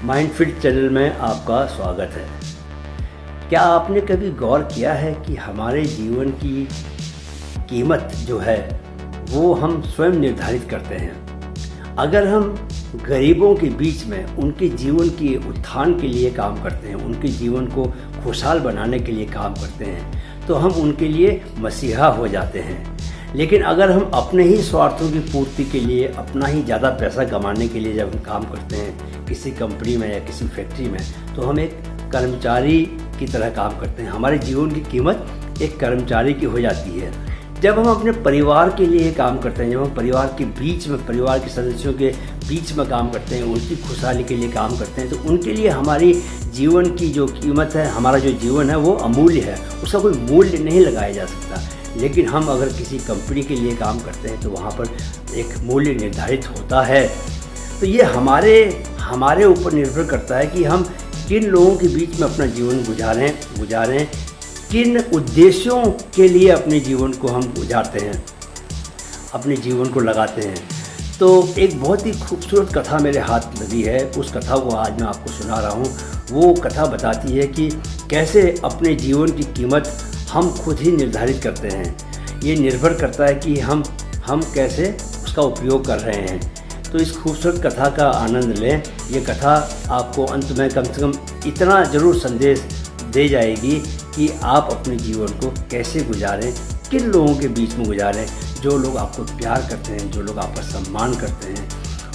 माइंडफिट channel में आपका स्वागत है। क्या आपने कभी गौर किया है कि हमारे जीवन की कीमत जो है वो हम स्वयं निर्धारित करते हैं। अगर हम गरीबों के बीच में उनके जीवन के उत्थान के लिए काम करते हैं, उनके जीवन को खुशहाल बनाने के लिए काम करते हैं, तो हम उनके लिए मसीहा हो जाते हैं। लेकिन अगर हम अपने ही स्वार्थों की पूर्ति के लिए, अपना ही ज़्यादा पैसा कमाने के लिए जब हम काम करते हैं किसी कंपनी में या किसी फैक्ट्री में, तो हम एक कर्मचारी की तरह काम करते हैं। हमारे जीवन की कीमत एक कर्मचारी की हो जाती है। जब हम अपने परिवार के लिए काम करते हैं, जब हम परिवार के बीच में, परिवार के सदस्यों के बीच में काम करते हैं, उनकी खुशहाली के लिए काम करते हैं, तो उनके लिए हमारी जीवन की जो कीमत है, हमारा जो जीवन है वो अमूल्य है, उसका कोई मूल्य नहीं लगाया जा सकता। लेकिन हम अगर किसी कंपनी के लिए काम करते हैं तो वहाँ पर एक मूल्य निर्धारित होता है। तो ये हमारे ऊपर निर्भर करता है कि हम किन लोगों के बीच में अपना जीवन गुजारें, किन उद्देश्यों के लिए अपने जीवन को हम गुजारते हैं, अपने जीवन को लगाते हैं। तो एक बहुत ही खूबसूरत कथा मेरे हाथ लगी है, उस कथा को आज मैं आपको सुना रहा हूँ। वो कथा बताती है कि कैसे अपने जीवन की कीमत हम खुद ही निर्धारित करते हैं। ये निर्भर करता है कि हम कैसे उसका उपयोग कर रहे हैं। तो इस खूबसूरत कथा का आनंद लें। ये कथा आपको अंत में कम से कम इतना ज़रूर संदेश दे जाएगी कि आप अपने जीवन को कैसे गुजारें, किन लोगों के बीच में गुजारें। जो लोग आपको प्यार करते हैं, जो लोग आपका सम्मान करते हैं,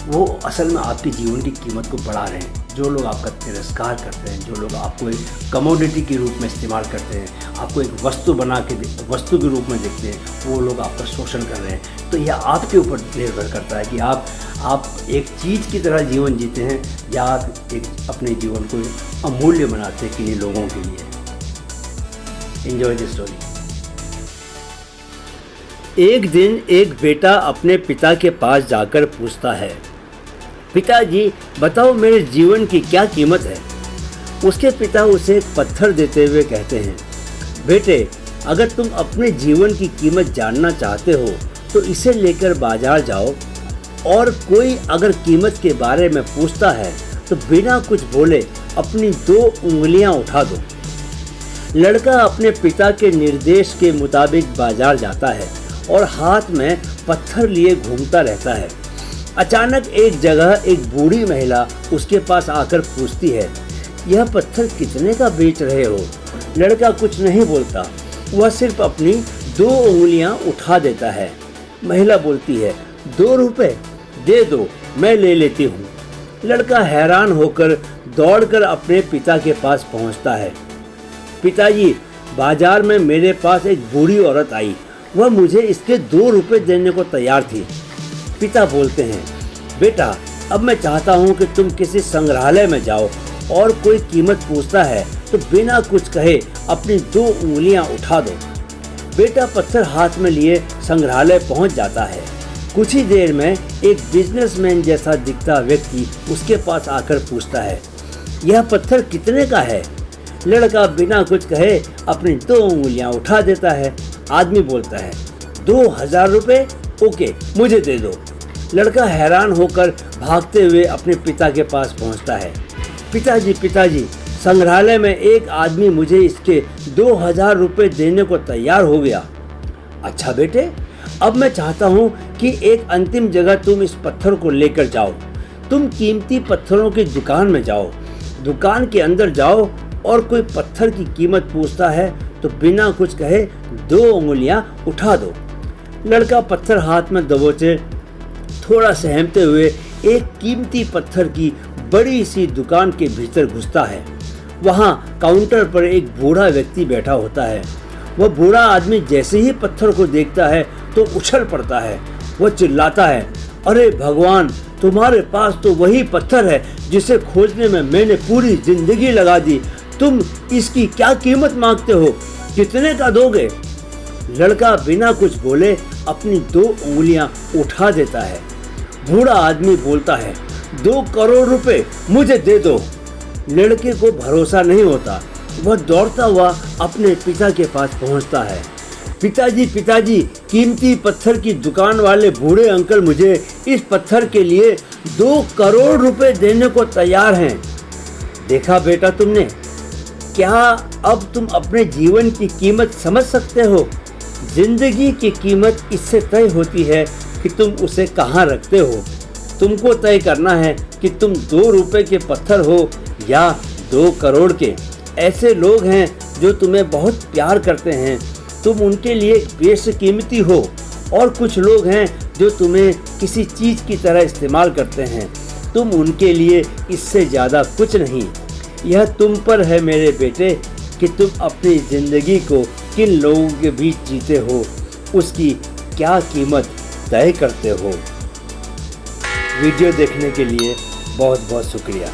वो असल में आपके जीवन की कीमत को बढ़ा रहे हैं। जो लोग आपका तिरस्कार करते हैं, जो लोग आपको एक कमोडिटी के रूप में इस्तेमाल करते हैं, आपको एक वस्तु वस्तु के रूप में देखते हैं, वो लोग आपका शोषण कर रहे हैं। तो यह आपके ऊपर निर्भर करता है कि आप एक चीज़ की तरह जीवन जीते हैं या आप एक अपने जीवन को अमूल्य बनाते हैं किन्हीं लोगों के लिए। Enjoy the story. एक दिन एक बेटा अपने पिता के पास जाकर पूछता है, पिताजी बताओ मेरे जीवन की क्या कीमत है। उसके पिता उसे एक पत्थर देते हुए कहते हैं, बेटे अगर तुम अपने जीवन की कीमत जानना चाहते हो तो इसे लेकर बाजार जाओ और कोई अगर कीमत के बारे में पूछता है तो बिना कुछ बोले अपनी 2 उंगलियां उठा दो। लड़का अपने पिता के निर्देश के मुताबिक बाजार जाता है और हाथ में पत्थर लिए घूमता रहता है। अचानक एक जगह एक बूढ़ी महिला उसके पास आकर पूछती है, यह पत्थर कितने का बेच रहे हो। लड़का कुछ नहीं बोलता, वह सिर्फ अपनी 2 उंगलियां उठा देता है। महिला बोलती है, 2 रुपए दे दो, मैं ले लेती हूँ। लड़का हैरान होकर दौड़कर अपने पिता के पास पहुँचता है। पिताजी बाजार में मेरे पास एक बूढ़ी औरत आई, वह मुझे इसके 2 रुपए देने को तैयार थी। पिता बोलते हैं, बेटा अब मैं चाहता हूँ कि तुम किसी संग्रहालय में जाओ और कोई कीमत पूछता है तो बिना कुछ कहे अपनी 2 उंगलियां उठा दो। बेटा पत्थर हाथ में लिए संग्रहालय पहुँच जाता है। कुछ ही देर में एक बिजनेसमैन जैसा दिखता व्यक्ति उसके पास आकर पूछता है, यह पत्थर कितने का है। लड़का बिना कुछ कहे अपनी 2 उंगलियां उठा देता है। आदमी बोलता है, 2000 रुपये, ओके मुझे दे दो। लड़का हैरान होकर भागते हुए अपने पिता के पास पहुंचता है। पिताजी संग्रहालय में एक आदमी मुझे इसके 2000 रुपये देने को तैयार हो गया। अच्छा बेटे अब मैं चाहता हूँ कि एक अंतिम जगह तुम इस पत्थर को लेकर जाओ। तुम कीमती पत्थरों की दुकान में जाओ, दुकान के अंदर जाओ और कोई पत्थर की कीमत पूछता है तो बिना कुछ कहे 2 उंगलियां उठा दो। लड़का पत्थर हाथ में दबोचे थोड़ा सहमते हुए एक कीमती पत्थर की बड़ी सी दुकान के भीतर घुसता है। वहाँ काउंटर पर एक बूढ़ा व्यक्ति बैठा होता है। वह बूढ़ा आदमी जैसे ही पत्थर को देखता है तो उछल पड़ता है। वह चिल्लाता है, अरे भगवान तुम्हारे पास तो वही पत्थर है जिसे खोजने में मैंने पूरी जिंदगी लगा दी। तुम इसकी क्या कीमत मांगते हो, कितने का दोगे। लड़का बिना कुछ बोले अपनी 2 उंगलियां उठा देता है। बूढ़ा आदमी बोलता है, 2 करोड़ रुपए मुझे दे दो। लड़के को भरोसा नहीं होता। वह दौड़ता हुआ अपने पिता के पास पहुंचता है। पिताजी कीमती पत्थर की दुकान वाले बूढ़े अंकल मुझे इस पत्थर के लिए 2 करोड़ रुपए देने को तैयार हैं। देखा बेटा तुमने, क्या अब तुम अपने जीवन की कीमत समझ सकते हो? जिंदगी की कीमत इससे तय होती है कि तुम उसे कहाँ रखते हो। तुमको तय करना है कि तुम 2 रुपए के पत्थर हो या 2 करोड़ के। ऐसे लोग हैं जो तुम्हें बहुत प्यार करते हैं, तुम उनके लिए बेशकीमती हो, और कुछ लोग हैं जो तुम्हें किसी चीज़ की तरह इस्तेमाल करते हैं, तुम उनके लिए इससे ज़्यादा कुछ नहीं। यह तुम पर है मेरे बेटे कि तुम अपनी ज़िंदगी को किन लोगों के बीच जीते हो, उसकी क्या कीमत तय करते हो। वीडियो देखने के लिए बहुत बहुत शुक्रिया।